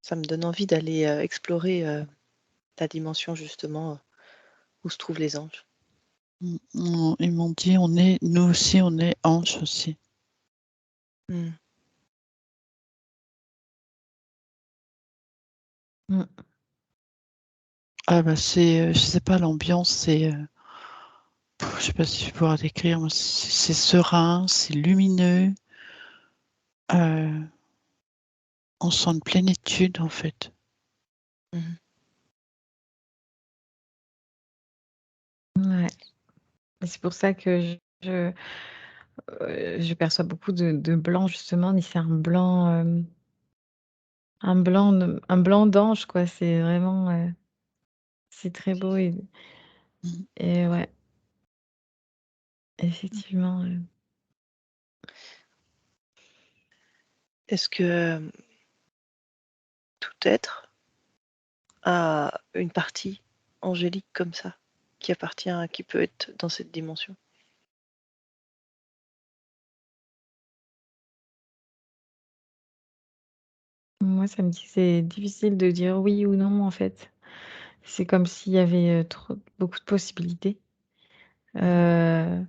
Ça me donne envie d'aller explorer ta dimension justement où se trouvent les anges. Ils m'ont dit, nous aussi, on est anges aussi. Mm. Mm. Ah bah je sais pas, l'ambiance, c'est, je sais pas si je vais pouvoir décrire, mais c'est serein, c'est lumineux. On sent une plénitude en fait. Mhm. Ouais. Et c'est pour ça que je perçois beaucoup de blanc justement, mais c'est un blanc d'ange, quoi. C'est vraiment, c'est très beau Mhm. et ouais, effectivement. Est-ce que tout être a une partie angélique comme ça, qui peut être dans cette dimension? Moi, ça me dit que c'est difficile de dire oui ou non, en fait. C'est comme s'il y avait, beaucoup de possibilités. Mhm. Heu,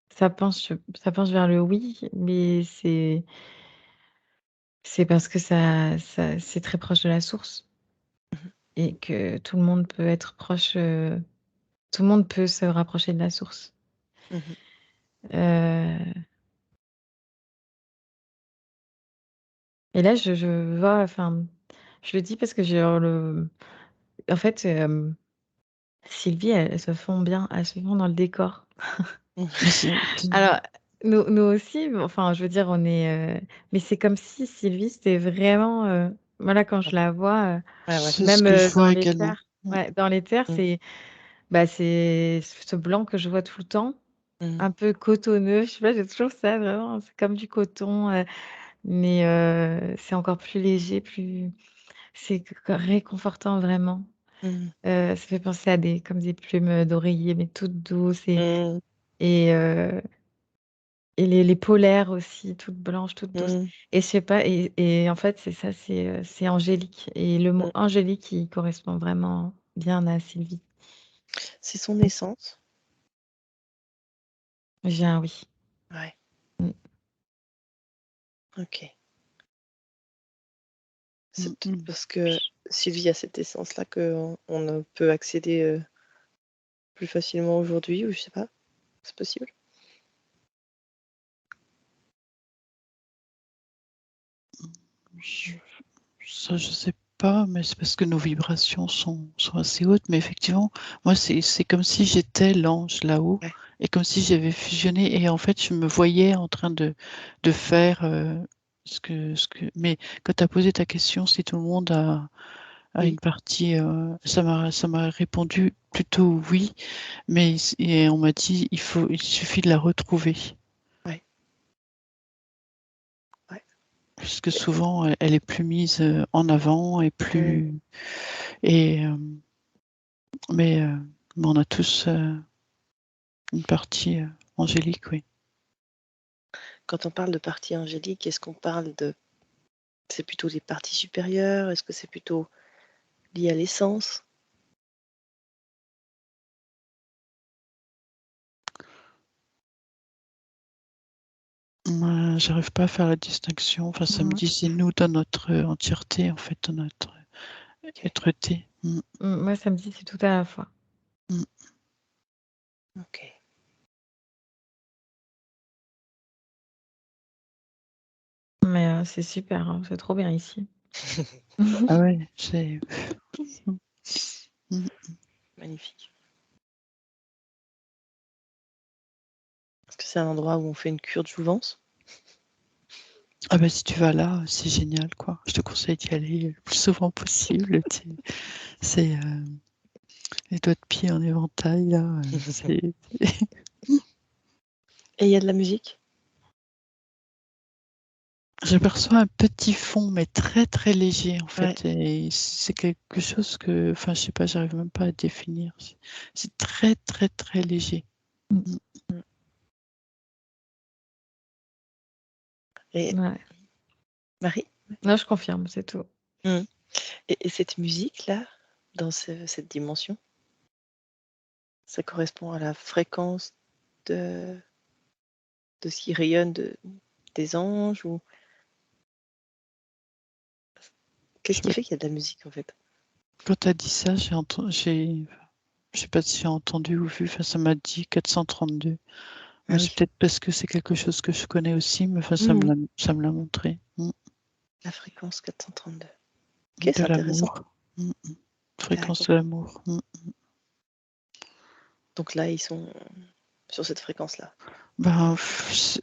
ça penche vers le oui, mais c'est parce que ça c'est très proche de la source Mhm. et que tout le monde peut être proche, tout le monde peut se rapprocher de la source. Mhm. Heu et là, je vois, enfin, je le dis parce que j'ai en fait, Sylvie, elle se fond bien, elle se fond dans le décor. Mhm. Mais c'est- Alors, nous aussi, enfin, je veux dire, mais c'est comme si Sylvie, c'était vraiment, voilà, quand je la vois, Ouais, ouais. c'est ce même, que je dans vois les également. terres, ouais, dans les terres, Mhm. c'est ce blanc que je vois tout le temps, Mhm. un peu cotonneux. Je sais pas, j'ai toujours ça vraiment, c'est comme du coton, mais c'est encore plus léger, c'est réconfortant vraiment. Mhm. Ça fait penser à comme des plumes d'oreiller, mais toutes douces Mhm. et heu et les polaires aussi, toutes blanches, toutes douces Mhm. et je sais pas et en fait, c'est ça, c'est angélique et le mot Mhm. angélique, il correspond vraiment bien à Sylvie. C'est son essence. J'ai un oui. Ouais, Mmh. ok. Mm, C'est mm. parce que Sylvie a cette essence-là qu'on ne peut accéder plus facilement aujourd'hui, ou je sais pas, c'est possible. Je- Ça, je sais pas, mais c'est parce que nos vibrations sont assez hautes. Mais effectivement, moi, c'est comme si j'étais l'ange là-haut Ouais. et comme si j'avais fusionné. Et en fait, je me voyais en train de faire Mais quand tu as posé ta question, si tout le monde a Oui. une partie, ça m'a répondu plutôt oui. Et on m'a dit, il suffit de la retrouver. Ouais. Ouais. Puisque souvent, elle est plus mise en avant et Mm. plus. Et, mais, euh, mais on a tous une partie angélique, oui. Quand on parle de partie angélique, est-ce qu'on parle de... C'est plutôt les parties supérieures? Est-ce que c'est plutôt lié à l'essence? Moi, j'arrive pas à faire la distinction. Enfin, ça me Mmh. dit, c'est nous dans notre entièreté, en fait, dans notre Ok. être-té. Mm, Moi, ça me dit: «C'est tout à la fois». mm. Ok. Mais c'est super, hein, c'est trop bien ici. Ah ouais, c'est. Mm, mm. Magnifique. Est-ce que c'est un endroit où on fait une cure de jouvence? Ah bah si tu vas là, c'est génial, quoi. Je te conseille d'y aller le plus souvent possible. C'est les doigts de pied en éventail, là. C'est. Et il y a de la musique? J'aperçois un petit fond, mais très très léger en Ouais. fait. Et c'est quelque chose que, enfin, je sais pas, j'arrive même pas à définir. C'est très très très léger. Mmh. Mm. Mm. Et Ouais. Marie? Non, je confirme, c'est tout. Mm. Et cette musique-là, dans cette dimension, ça correspond à la fréquence de ce qui rayonne des anges ou Je qu'est-ce sais qui pas, fait qu'il y a de la musique en fait? quand tu as dit ça, je sais pas si j'ai entendu ou vu, enfin, ça m'a dit 432. Ah Mais c'est oui. peut-être parce que c'est quelque chose que je connais aussi, mais enfin, Mhm. ça me l'a montré. La fréquence 432. Ok, De c'est intéressant. l'amour. Fréquence D'accord. de l'amour. Donc là, ils sont sur cette fréquence-là. Ben,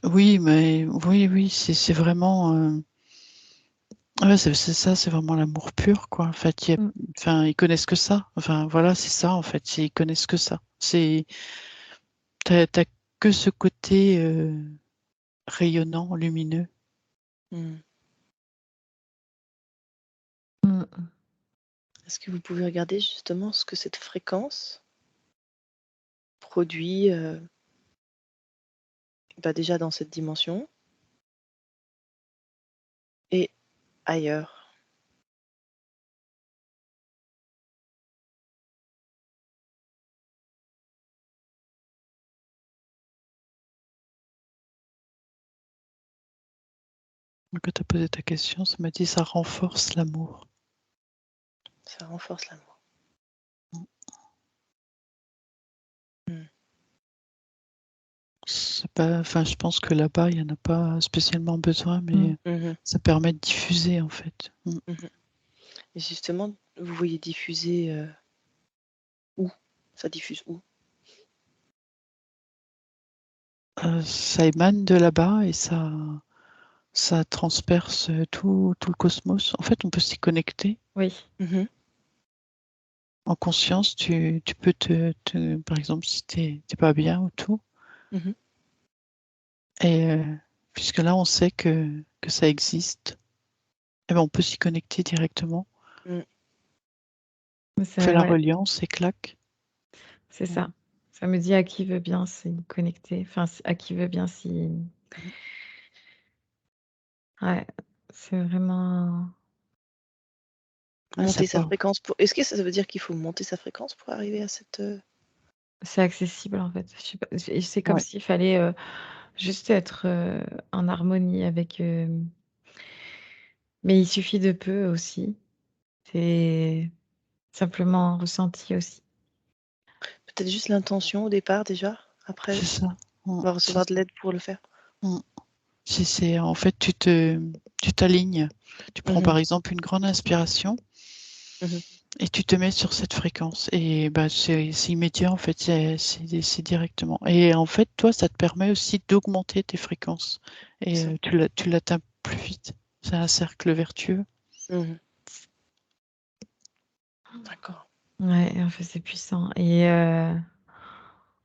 oui, mais oui, c'est vraiment. Ouais, c'est ça, c'est vraiment l'amour pur, quoi. En fait, Mm. enfin, ils connaissent que ça. Enfin, voilà, c'est ça, en fait. Ils connaissent que ça. T'as que ce côté rayonnant, lumineux. Hmm. Mm. Est-ce que vous pouvez regarder justement ce que cette fréquence produit déjà dans cette dimension et ailleurs? Donc, quand t'as posé ta question, ça m'a dit ça renforce l'amour. Ça renforce l'amour. Hmm. C'est pas, enfin, je pense que là-bas, il n'y en a pas spécialement besoin, Mm. mais Mhm. ça permet de diffuser, en fait. Mhm. Et justement, vous voyez diffuser où? Ça diffuse où? Ça émane de là-bas et ça transperce tout le cosmos. En fait, on peut s'y connecter. Oui. Mhm. En conscience, tu peux par exemple, si t'es pas bien ou tout, Mhm. et puisque là, on sait que ça existe, eh ben, on peut s'y connecter directement. Mm. On fait la Ouais, reliance et clac. c'est Mm. ça. Ça me dit à qui veut bien s'y connecter. Enfin, à qui veut bien s'y. Ouais, c'est vraiment. Ah, ça Monter sa part. fréquence pour. Est-ce que ça veut dire qu'il faut monter sa fréquence pour arriver à cette. C'est accessible en fait. Je sais pas, c'est comme Ouais, s'il fallait juste être en harmonie avec. Mais il suffit de peu aussi. C'est simplement un ressenti aussi. Peut-être juste l'intention au départ déjà. Après, c'est ça. on va recevoir de l'aide pour le faire. Mm. C'est en fait, tu t'alignes. Tu prends Mhm. par exemple une grande inspiration Mhm. et tu te mets sur cette fréquence. Et bah, c'est immédiat en fait, c'est directement. Et en fait, toi, ça te permet aussi d'augmenter tes fréquences. Et Ça. tu l'atteins plus vite. C'est un cercle vertueux. Mhm. D'accord. Ouais, en fait, c'est puissant. Et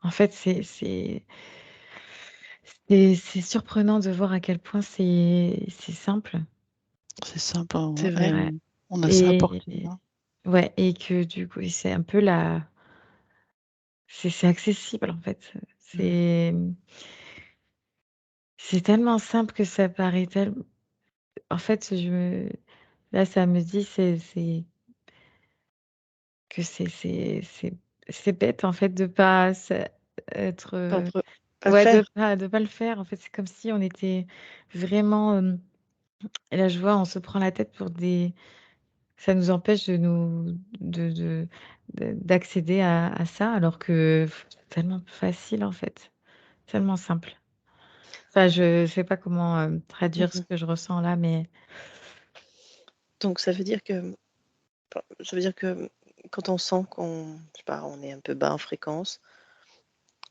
en fait, c'est surprenant de voir à quel point c'est simple. C'est simple. C'est vrai. Ouais. On a ça à portée de Et main. ouais, et que du coup, c'est un peu c'est accessible en fait. Mhm. C'est tellement simple que ça paraît tellement. En fait, là, ça me dit que c'est bête en fait de pas être Pas le ouais, faire. de pas le faire. En fait, c'est comme si on était vraiment. Et là, je vois, on se prend la tête pour des. Ça nous empêche d'accéder à ça, alors que c'est tellement facile en fait, tellement simple. Enfin, je sais pas comment traduire ce Mhm. que je ressens là, mais Donc ça veut dire que quand on sent je sais pas, on est un peu bas en fréquence,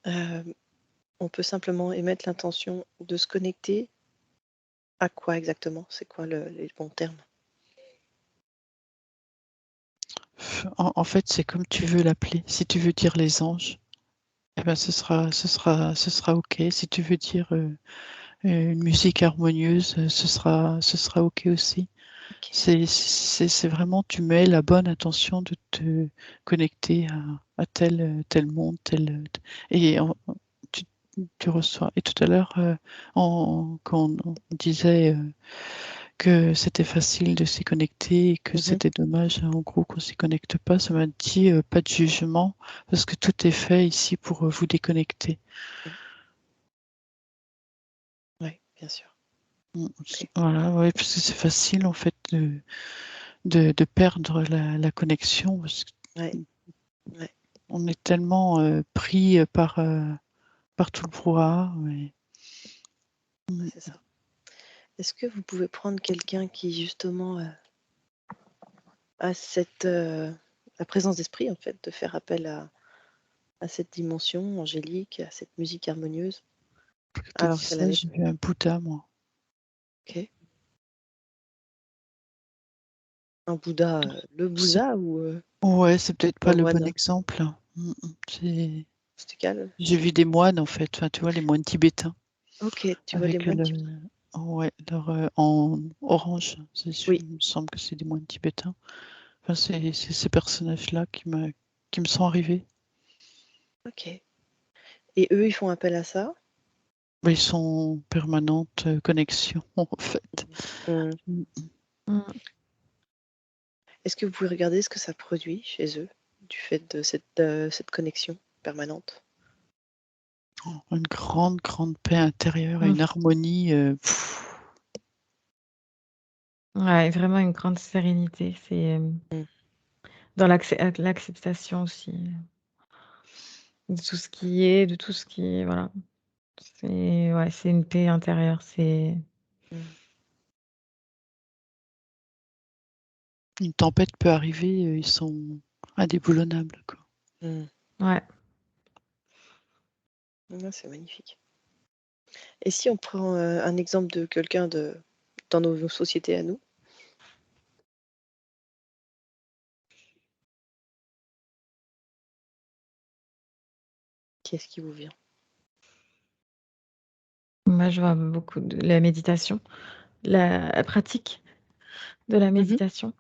euh, on peut simplement émettre l'intention de se connecter à quoi exactement? C'est quoi les bons termes? En fait, c'est comme tu veux l'appeler. Si tu veux dire les anges, eh ben, ce sera OK. Si tu veux dire une musique harmonieuse, ce sera OK aussi. Ok. C'est vraiment, tu mets la bonne intention de te connecter à tel monde, et tu, tu reçois. Et tout à l'heure, quand on disait que c'était facile de s'y connecter et que Mhm. c'était dommage, en gros, qu'on s'y connecte pas. Ça m'a dit pas de jugement parce que tout est fait ici pour vous déconnecter. Oui, bien sûr. Ok. Voilà, ouais, parce que c'est facile en fait de perdre la connexion parce Ouais, ouais, qu'on est tellement pris par tout le brouhaha. c'est ça. Est-ce que vous pouvez prendre quelqu'un qui justement a cette la présence d'esprit en fait de faire appel à cette dimension angélique, à cette musique harmonieuse, Quand tu as alors dit qu'elle ça, avait. j'ai vu un Bouddha, moi. Ok. Un Bouddha, le C'est- Bouddha ou Ouais, c'est peut-être pas un le bon moine? exemple. C'est- C'était calme. J'ai vu des moines en fait, enfin, tu vois, les moines tibétains Ok, tu vois les avec moines ouais, leur en orange. Oui, Il me semble que c'est des moines tibétains. Enfin, c'est ces personnages-là qui me sont arrivés. ok. Et eux, ils font appel à ça? Mais ils sont en permanente connexion en fait. Mmh. Mm. Mmh. Est-ce que vous pouvez regarder ce que ça produit chez eux, du fait de cette connexion permanente? Une grande, grande paix intérieure et Mmh. une harmonie. Ouais, vraiment une grande sérénité. C'est, Mmh. dans l'acceptation aussi, de tout ce qui est, de tout ce qui voilà. C'est ouais, c'est une paix intérieure, c'est Mmh. Une tempête peut arriver, ils sont indéboulonnables, quoi. Mmh. ouais. Ah, c'est magnifique. Et si on prend, un exemple de quelqu'un dans nos sociétés à nous? Qui est-ce qui vous vient? Moi, je vois beaucoup de la méditation, la pratique de la Mmh. méditation.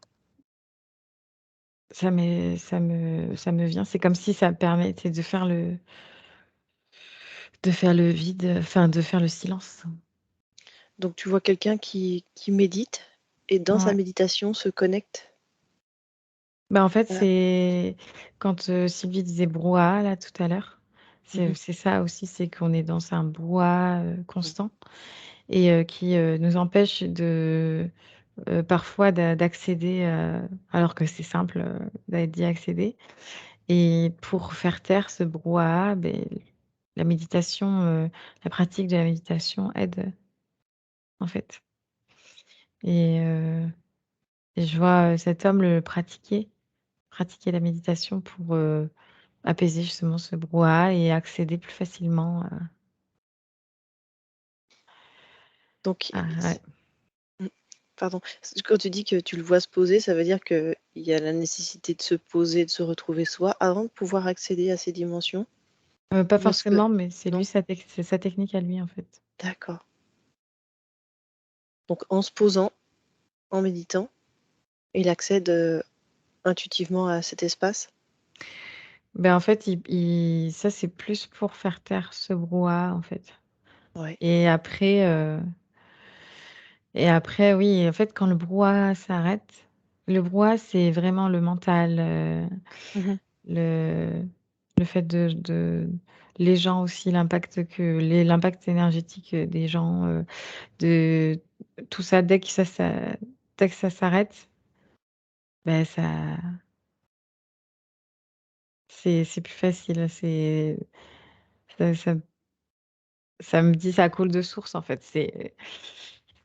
Ça me vient. C'est comme si ça me permettait de faire le vide, enfin de faire le silence. Donc tu vois quelqu'un qui médite et dans sa Ouais. méditation se connecte Bah, en fait, à c'est quand, Sylvie disait brouhaha là tout à l'heure, c'est mmh. c'est ça aussi, c'est qu'on est dans un brouhaha, Mmh. constant et qui, nous empêche parfois d'accéder, alors que c'est simple, d'y accéder et pour faire taire ce brouhaha, beh, la méditation, la pratique de la méditation aide, en fait et je vois, cet homme le pratiquer la méditation pour, apaiser justement ce brouhaha et accéder plus facilement, Donc ouais. mmh, pardon. Quand tu dis que tu le vois se poser, ça veut dire qu'il y a la nécessité de se poser, de se retrouver soi, avant de pouvoir accéder à ces dimensions? Pas Ou bien ce que forcément, mais c'est lui non? c'est sa technique à lui, en fait. D'accord. Donc en se posant, en méditant, il accède, intuitivement à cet espace? Ben, en fait, il ça, c'est plus pour faire taire ce brouhaha, en fait Ouais. et après, oui, en fait, quand le brouhaha s'arrête, le brouhaha, c'est vraiment le mental, Mmh. le le fait de les gens aussi, l'impact énergétique, des gens, de tout ça, dès que ça s'arrête, ben c'est plus facile, ça ça ça me dit ça coule de source, en fait. C'est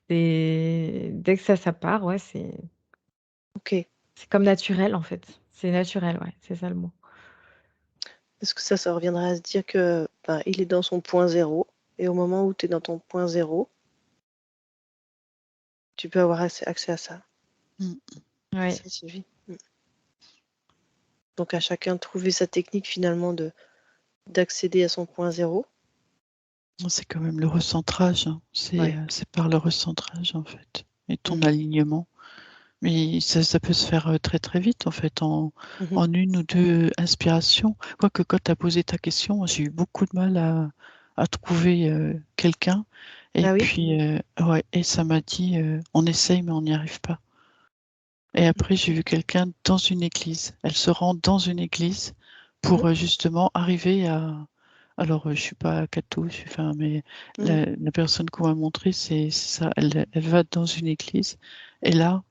dès que ça part, ouais, OK. c'est comme naturel, en fait. C'est naturel, ouais, c'est ça le mot. Est-ce que ça reviendrait à se dire que, ben, il est dans son point zéro et au moment où tu es dans ton point zéro, tu peux avoir accès à ça? Mm. C'est Ouais. ça, Sylvie? Mmh. Donc à chacun de trouver sa technique finalement d'accéder à son point zéro. C'est quand même le recentrage, hein. Ouais. C'est par le recentrage, en fait, et ton Mmh. alignement. Mais ça peut se faire très très vite, en fait, Mmh. en une ou deux inspirations. Quoique quand tu as posé ta question, j'ai eu beaucoup de mal à trouver quelqu'un. Et Ah oui? puis, ouais, et ça m'a dit, on essaye, mais on n'y arrive pas. Et après, j'ai vu quelqu'un dans une église. Elle se rend dans une église Mmh. pour justement arriver à. Alors, je suis pas catho, enfin, mais Mmh. la personne qu'on m'a montré, c'est ça. Elle va dans une église et là,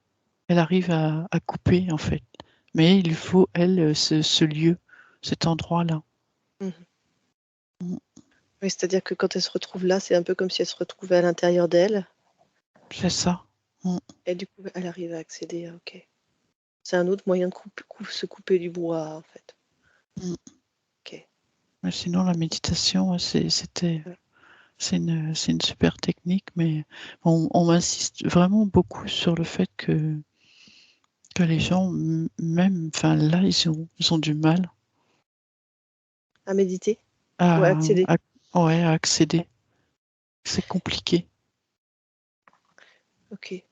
elle arrive à couper en fait. Mais il lui faut, elle, ce lieu, cet endroit-là. Mmh. Mm. Oui, c'est-à-dire que quand elle se retrouve là, c'est un peu comme si elle se retrouvait à l'intérieur d'elle C'est ça. Mm. et du coup, elle arrive à accéder à OK. C'est un autre moyen de se couper du brouhaha, en fait. Mm. OK. Mais sinon, la méditation, ouais, c'était. Ouais. C'est une super technique, mais on m'insiste vraiment beaucoup sur le fait que les gens, même, enfin là, ils ont du mal À méditer ou à à, accéder? ouais, à accéder. C'est compliqué, OK.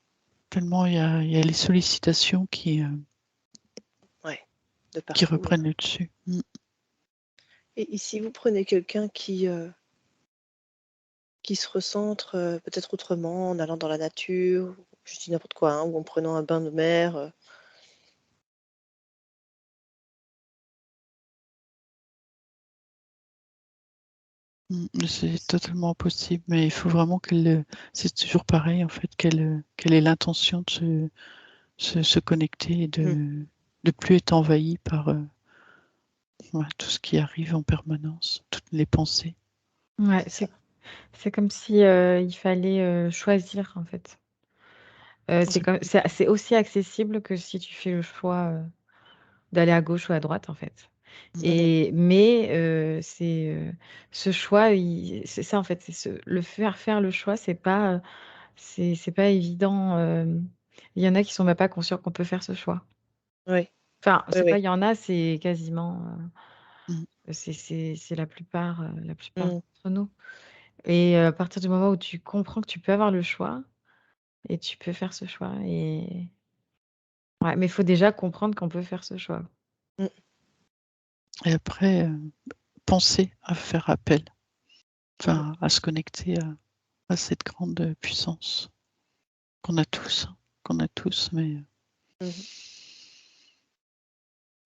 tellement il y a les sollicitations Ouais, de qui partout, reprennent le dessus. Mm. et ici, vous prenez quelqu'un qui se recentre, peut-être autrement, en allant dans la nature, je dis n'importe quoi, hein, ou en prenant un bain de mer, C'est totalement possible, mais il faut vraiment c'est toujours pareil en fait, qu'elle ait l'intention de se connecter et mmh, de plus être envahie par ouais, tout ce qui arrive en permanence, toutes les pensées. Ouais, c'est ça. c'est comme si, il fallait, choisir, en fait. C'est C'est aussi accessible que si tu fais le choix, d'aller à gauche ou à droite, en fait. Mmh. Mais ce choix, c'est ça, en fait, c'est le faire le choix, c'est pas évident, il y en a qui sont même pas conscients qu'on peut faire ce choix. Oui, Enfin, oui, c'est pas oui. il y en a, c'est quasiment, mmh, c'est la plupart Mmh. d'entre nous, et à partir du moment où tu comprends que tu peux avoir le choix et tu peux faire ce choix, et ouais, mais il faut déjà comprendre qu'on peut faire ce choix. Mmh. et après, penser à faire appel, Mmh. enfin à se connecter à cette grande puissance qu'on a tous, mais Mmh.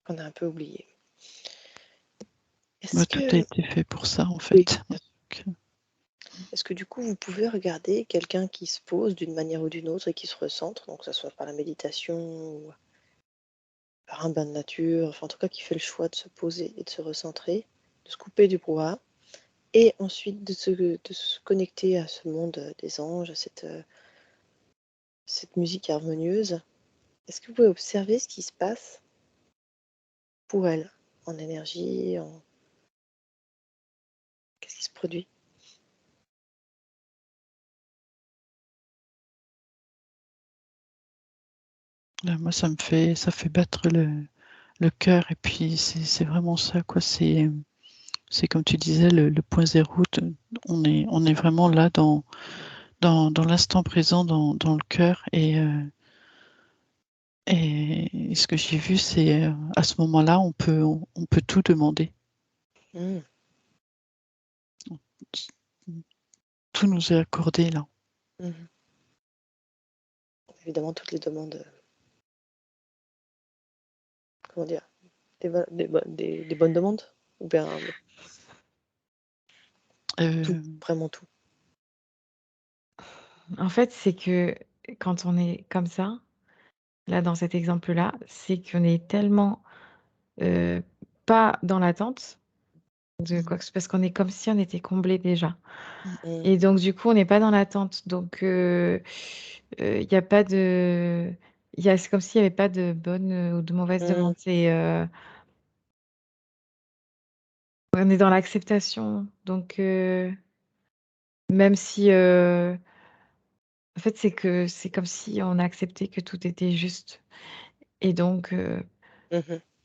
On a un peu oublié. Est-ce bah, tout a que été fait pour ça en oui, fait. bien sûr. Donc, Est-ce que du coup, vous pouvez regarder quelqu'un qui se pose d'une manière ou d'une autre et qui se recentre, donc que ça soit par la méditation ou par un bain de nature, enfin en tout cas qui fait le choix de se poser et de se recentrer, de se couper du brouhaha et ensuite de se connecter à ce monde, des anges, à cette musique harmonieuse. Est-ce que vous pouvez observer ce qui se passe pour elle, en énergie, en qu'est-ce qui se produit? moi ça fait battre le cœur et puis c'est vraiment ça quoi. C'est comme tu disais le point zéro. On est vraiment là dans l'instant présent, dans le cœur et ce que j'ai vu, c'est à ce moment-là, on peut tout demander. Mmh. Tout nous est accordé là. Mmh. Évidemment toutes les demandes, comment dire? Des bonnes demandes? Ou bien tout, Euh, vraiment tout? En fait, c'est que quand on est comme ça, là, dans cet exemple-là, c'est qu'on est tellement, heu, pas dans l'attente de mm, quoi que ce parce qu'on est comme si on était comblé déjà, mm, Mmh. et donc du coup, on n'est pas dans l'attente, donc il y a pas de c'est comme s'il y avait pas de bonne, ou de mauvaise Mmh. demande. On est dans l'acceptation, donc même si, en fait, c'est comme si on acceptait que tout était juste, et donc heu Mmh.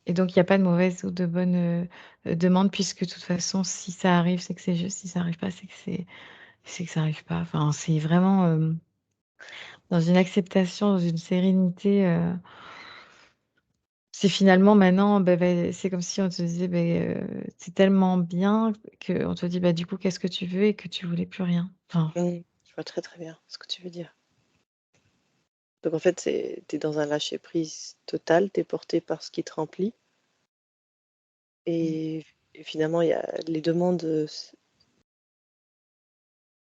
et donc il y a pas de mauvaise ou de bonne, demande, puisque de toute façon, si ça arrive, c'est que c'est juste, si ça arrive pas, c'est que ça arrive pas. Enfin, c'est vraiment, dans une acceptation, dans une sérénité, c'est finalement maintenant, c'est comme si on te disait: «C'est tellement bien», qu'on te dit: «Bah, du coup, qu'est-ce que tu veux?» et que tu voulais plus rien. Enfin, Mmh. vois très très bien ce que tu veux dire. Donc en fait, t'es dans un lâcher-prise total, t'es porté par ce qui te remplit. Et finalement, les demandes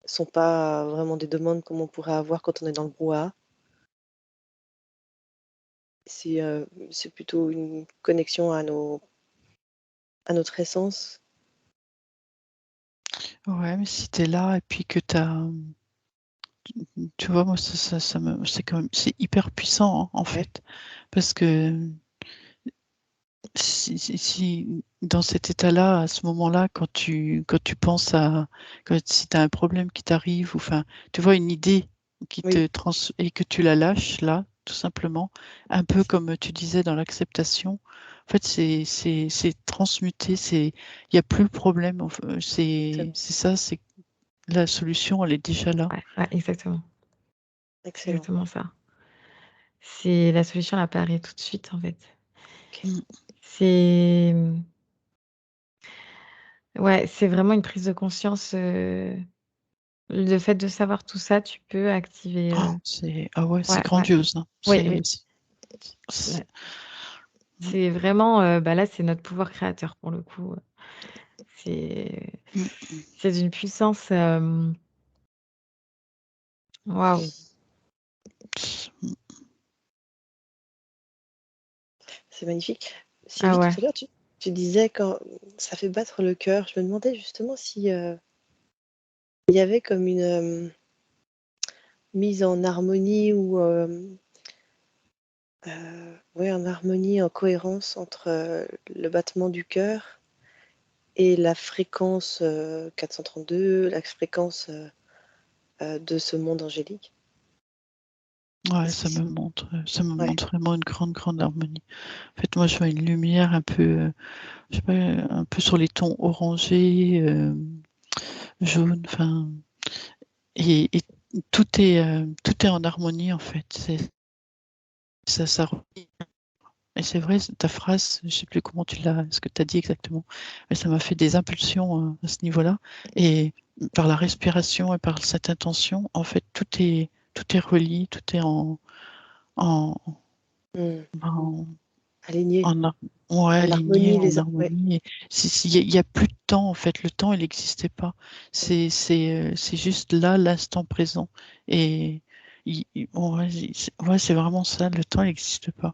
sont pas vraiment des demandes comme on pourrait avoir quand on est dans le brouhaha. C'est plutôt une connexion à notre essence. Ouais, mais si tu es là et puis que tu vois, moi, c'est quand même, c'est hyper puissant, hein, en Ouais. fait. Parce que si dans cet état-là, à ce moment-là, quand tu penses si tu as un problème qui t'arrive, ou enfin, tu vois, une idée Oui, et que tu la lâches là, tout simplement, un peu comme tu disais dans l'acceptation. En fait, c'est transmuté, il n'y a plus le problème. C'est excellent. ça, c'est la solution, elle est déjà là. Ouais, exactement. C'est Excellent. exactement ça. C'est la solution, elle apparaît tout de suite, en fait. Ok. Mm. C'est ouais, c'est vraiment une prise de conscience, le fait de savoir tout ça, tu peux activer, Ah ouais, c'est ouais, ouais. grandiose, hein. Oui, oui. C'est- Ouais. C'est vraiment, bah, là, c'est notre pouvoir créateur pour le coup, c'est Mm. c'est d'une puissance, waouh! C'est magnifique. Ah Sylvie, tout ouais. à l'heure, tu disais quand ça fait battre le cœur. Je me demandais justement si il y avait comme une mise en harmonie ou ouais, en harmonie, en cohérence entre le battement du cœur et la fréquence 432, la fréquence de ce monde angélique. Ouais, Est-ce que ça me ouais, montre vraiment une grande, grande harmonie. En fait, moi, je vois une lumière un peu, je sais pas, un peu sur les tons orangés, jaunes, enfin, et tout est en harmonie, en fait. Ça relie. Et c'est vrai, ta phrase, je sais plus ce que tu as dit exactement, mais ça m'a fait des impulsions à ce niveau-là. Et par la respiration et par cette intention, en fait, tout est relié, tout est en, hmm, en, aligné, en, ouais, en aligné, harmonie en ouais. harmonie. Et il y a plus de temps, en fait. Le temps, il n'existait pas. C'est juste là, l'instant présent. Et ouais, c'est vraiment ça. Le temps, il n'existe pas.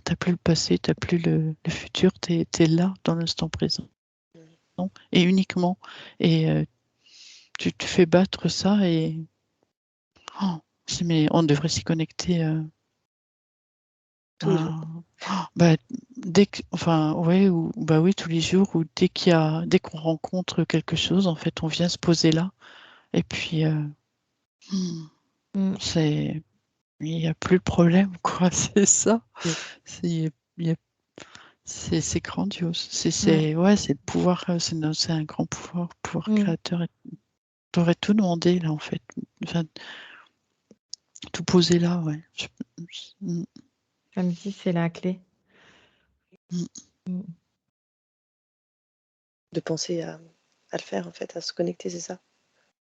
T'as plus le passé, t'as plus le futur, t'es là dans l'instant présent. Hmm. Non, et uniquement. Et tu fais battre ça et oh, mais on devrait s'y connecter. Toujours. Bah, enfin, ouais, ou bah oui, tous les jours, ou dès qu'on rencontre quelque chose, en fait, on vient se poser là. Et puis, hmm, Mmh. il n'y a plus de problème, quoi. C'est ça. Hmm. C'est, il y a C'est grandiose. Ouais. Ouais, c'est le pouvoir, c'est un grand pouvoir Mmh. créateur. Et t'aurais tout demandé là, en fait. Enfin, tout posé là, ouais. Mm, Comme dit, c'est la clé. mm. Mmh. De penser à le faire en fait, à se connecter, c'est ça?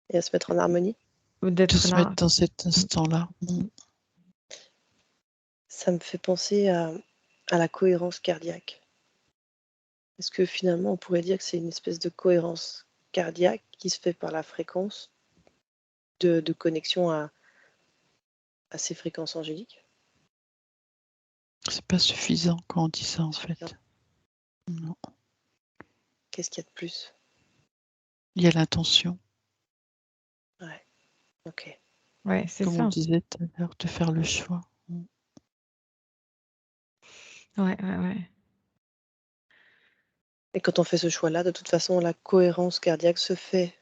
Et à se mettre en harmonie. Ou De d'être se mettre là. dans cet Mmh. instant-là. Mm. Mmh. Ça me fait penser à la cohérence cardiaque. Est-ce que finalement on pourrait dire que c'est une espèce de cohérence cardiaque qui se fait par la fréquence de connexion à ces fréquences angéliques? C'est pas suffisant quand on dit ça, en Suffisant. fait. Non. Qu'est-ce qu'il y a de plus? Il y a l'intention, Ouais, ok. Ouais, c'est comme on ça. disait tout à l'heure, de faire le choix. Mm. Ouais, ouais, ouais. Et quand on fait ce choix-là, de toute façon, la cohérence cardiaque se fait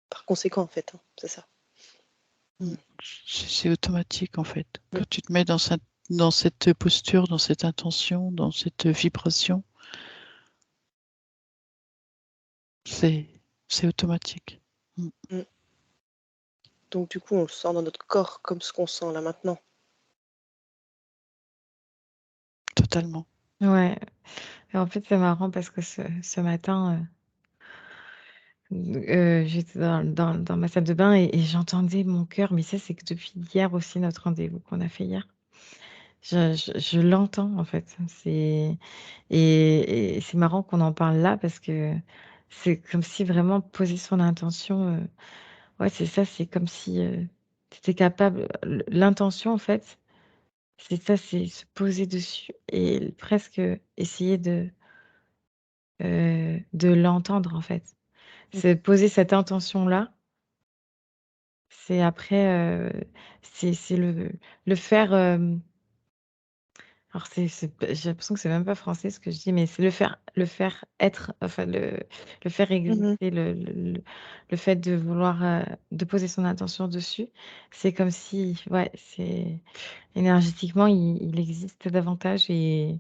par conséquent, en fait, hein, c'est ça. Mm. Mm. C'est automatique, en fait. Mm. Quand tu te mets dans cette posture, dans cette intention, dans cette vibration, c'est c'est automatique. Mm. Mm. Donc du coup, on le sent dans notre corps comme ce qu'on sent là maintenant. Totalement. Ouais. Et en fait, c'est marrant parce que ce matin, J'étais dans ma salle de bain et j'entendais mon cœur, mais ça, c'est que depuis hier aussi, notre rendez-vous qu'on a fait hier. Je l'entends, en fait. Et c'est marrant qu'on en parle là parce que c'est comme si vraiment poser son intention, ouais, c'est ça, c'est comme si tu étais capable. L'intention, en fait, c'est ça, c'est se poser dessus et presque essayer de l'entendre, en fait. C'est poser cette intention-là, c'est après, c'est le faire. Alors j'ai l'impression que c'est même pas français ce que je dis, mais c'est le faire être, enfin le faire Mhm. exister, le fait de vouloir, de poser son attention dessus. C'est comme si ouais, c'est énergétiquement, il existe davantage et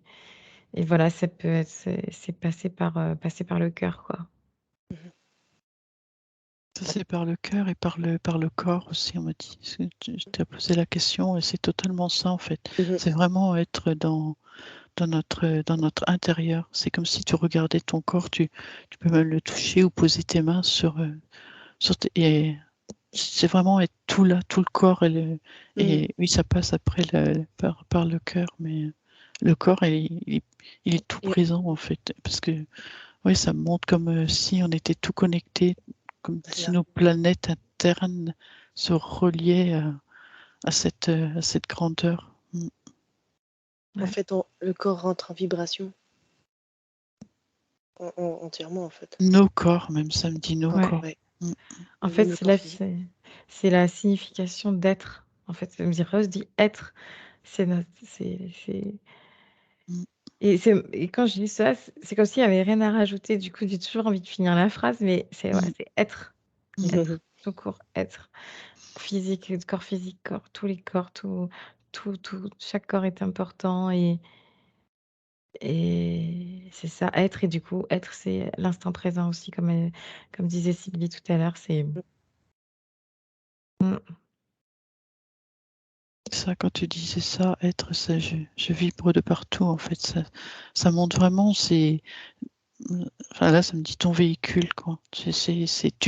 voilà, ça peut être c'est passer par le cœur, quoi. Mhm. Ça, c'est par le cœur et par le corps aussi, on m'a dit. Parce que je t'ai posé la question et c'est totalement ça, en fait. Mhm. C'est vraiment être dans notre intérieur. C'est comme si tu regardais ton corps, tu peux même le toucher ou poser tes mains et c'est vraiment être tout là, tout le corps. Mhm. Et oui, ça passe après par le cœur, mais le corps, il est tout Et- présent, en fait. Parce que oui, ça me montre comme si on était tout connecté, comme c'est si ça. nos planètes internes se reliaient à cette grandeur. En Ouais. fait, le corps rentre en vibration entièrement, en fait. Nos corps, même, ça me dit nos Ouais. corps. Ouais. Mm. En fait, Même le corps physique. c'est la signification d'être. En fait, Rose dit être, c'est notre, c'est Mm. et quand je dis ça, c'est comme s'il y avait rien à rajouter. Du coup, j'ai toujours envie de finir la phrase, mais c'est ouais, Mm. c'est être, Mm. être, tout court, être. Physique, corps, tous les corps, tout, chaque corps est important et c'est ça, être et du coup, être, c'est l'instant présent aussi comme disait Sylvie tout à l'heure, c'est mmh, Ça, quand tu disais ça, être, ça, je vibre de partout, en fait. Ça montre vraiment, enfin là, ça me dit ton véhicule, quoi. Tu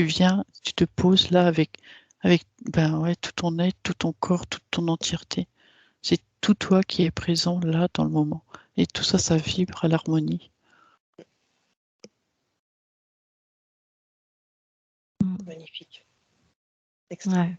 viens, tu te poses là avec ben ouais, tout ton être, tout ton corps, toute ton entièreté. C'est tout toi qui est présent là dans le moment. Et tout ça, ça vibre à l'harmonie. mmh, Magnifique. Extra. ouais.